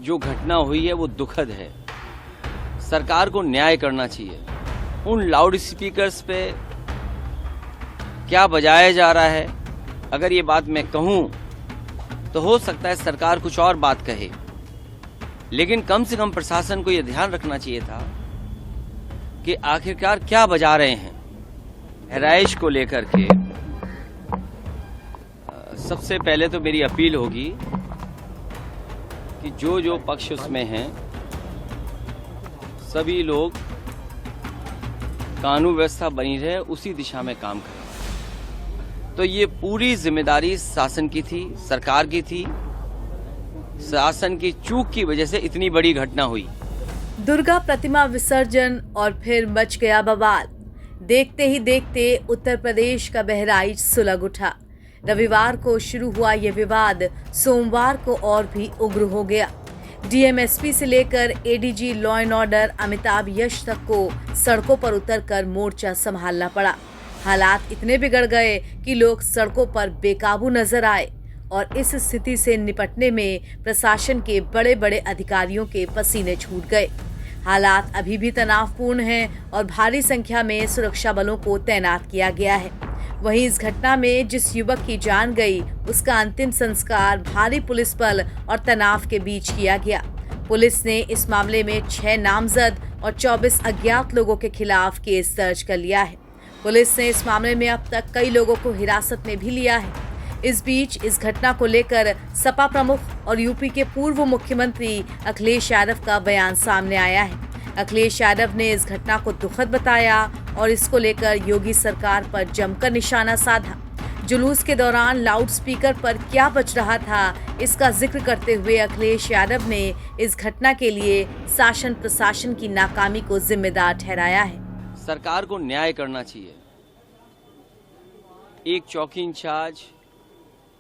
जो घटना हुई है वो दुखद है। सरकार को न्याय करना चाहिए। उन लाउड स्पीकर्स पे क्या बजाया जा रहा है, अगर ये बात मैं कहूं तो हो सकता है सरकार कुछ और बात कहे, लेकिन कम से कम प्रशासन को यह ध्यान रखना चाहिए था कि आखिरकार क्या बजा रहे हैं। बहराइच को लेकर के सबसे पहले तो मेरी अपील होगी कि जो पक्ष उसमें हैं सभी लोग कानून व्यवस्था बनी रहे उसी दिशा में काम करें। तो ये पूरी जिम्मेदारी शासन की थी, सरकार की थी। शासन की चूक की वजह से इतनी बड़ी घटना हुई। दुर्गा प्रतिमा विसर्जन और फिर मच गया बवाल। देखते ही देखते उत्तर प्रदेश का बहराइच सुलग उठा। रविवार को शुरू हुआ ये विवाद सोमवार को और भी उग्र हो गया। डीएमएसपी से लेकर ADG law and order Amitabh Yash तक को सड़कों पर उतरकर मोर्चा संभालना पड़ा। हालात इतने बिगड़ गए कि लोग सड़कों पर बेकाबू नजर आए और इस स्थिति से निपटने में प्रशासन के बड़े बड़े अधिकारियों के पसीने छूट गए। हालात अभी भी तनावपूर्ण हैं और भारी संख्या में सुरक्षा बलों को तैनात किया गया है। वहीं इस घटना में जिस युवक की जान गई, उसका अंतिम संस्कार भारी पुलिस बल और तनाव के बीच किया गया। पुलिस ने इस मामले में 6 नामजद और 24 अज्ञात लोगों के खिलाफ केस दर्ज कर लिया है। पुलिस ने इस मामले में अब तक कई लोगों को हिरासत में भी लिया है। इस बीच इस घटना को लेकर सपा प्रमुख और यूपी के पूर्व मुख्यमंत्री अखिलेश यादव का बयान सामने आया है। अखिलेश यादव ने इस घटना को दुखद बताया और इसको लेकर योगी सरकार पर जमकर निशाना साधा। जुलूस के दौरान लाउड स्पीकर पर क्या बज रहा था, इसका जिक्र करते हुए अखिलेश यादव ने इस घटना के लिए शासन प्रशासन की नाकामी को जिम्मेदार ठहराया है। सरकार को न्याय करना चाहिए। एक चौकी इंचार्ज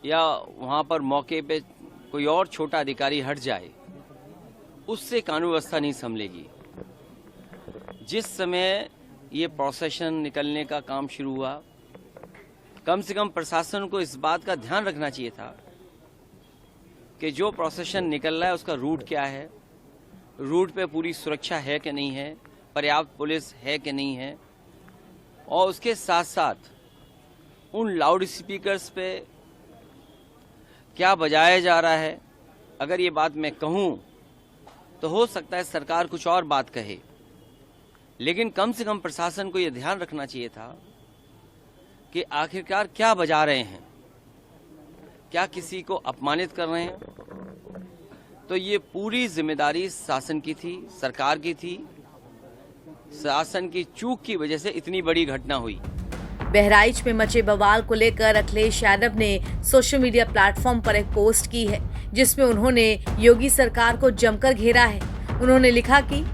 या वहां पर मौके पे कोई और छोटा अधिकारी हट जाए, उससे कानून व्यवस्था नहीं संभलेगी। जिस समय ये प्रोसेशन निकलने का काम शुरू हुआ, कम से कम प्रशासन को इस बात का ध्यान रखना चाहिए था कि जो प्रोसेशन निकल रहा है उसका रूट क्या है, रूट पे पूरी सुरक्षा है कि नहीं है, पर्याप्त पुलिस है कि नहीं है, और उसके साथ साथ उन लाउड स्पीकर्स पे क्या बजाया जा रहा है, अगर ये बात मैं कहूं तो हो सकता है सरकार कुछ और बात कहे, लेकिन कम से कम प्रशासन को यह ध्यान रखना चाहिए था कि आखिरकार क्या बजा रहे हैं, क्या किसी को अपमानित कर रहे हैं। तो ये पूरी जिम्मेदारी शासन की थी, सरकार की थी। शासन की चूक की वजह से इतनी बड़ी घटना हुई। बहराइच में मचे बवाल को लेकर अखिलेश यादव ने सोशल मीडिया प्लेटफॉर्म पर एक पोस्ट की है, जिसमें उन्होंने योगी सरकार को जमकर घेरा है। उन्होंने लिखा कि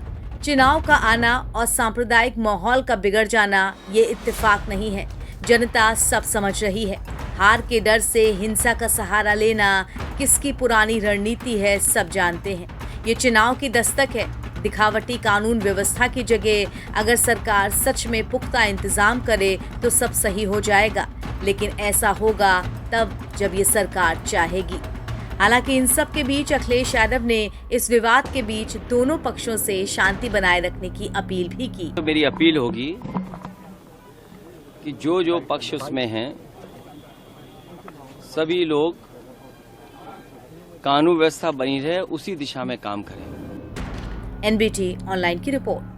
चुनाव का आना और सांप्रदायिक माहौल का बिगड़ जाना ये इत्तेफाक नहीं है। जनता सब समझ रही है। हार के डर से हिंसा का सहारा लेना किसकी पुरानी रणनीति है, सब जानते हैं। ये चुनाव की दस्तक है। दिखावटी कानून व्यवस्था की जगह अगर सरकार सच में पुख्ता इंतजाम करे तो सब सही हो जाएगा, लेकिन ऐसा होगा तब जब ये सरकार चाहेगी। हालांकि इन सब के बीच अखिलेश यादव ने इस विवाद के बीच दोनों पक्षों से शांति बनाए रखने की अपील भी की। तो मेरी अपील होगी कि जो पक्ष उसमें हैं सभी लोग कानून व्यवस्था बनी रहे उसी दिशा में काम करें। एनबीटी ऑनलाइन की रिपोर्ट।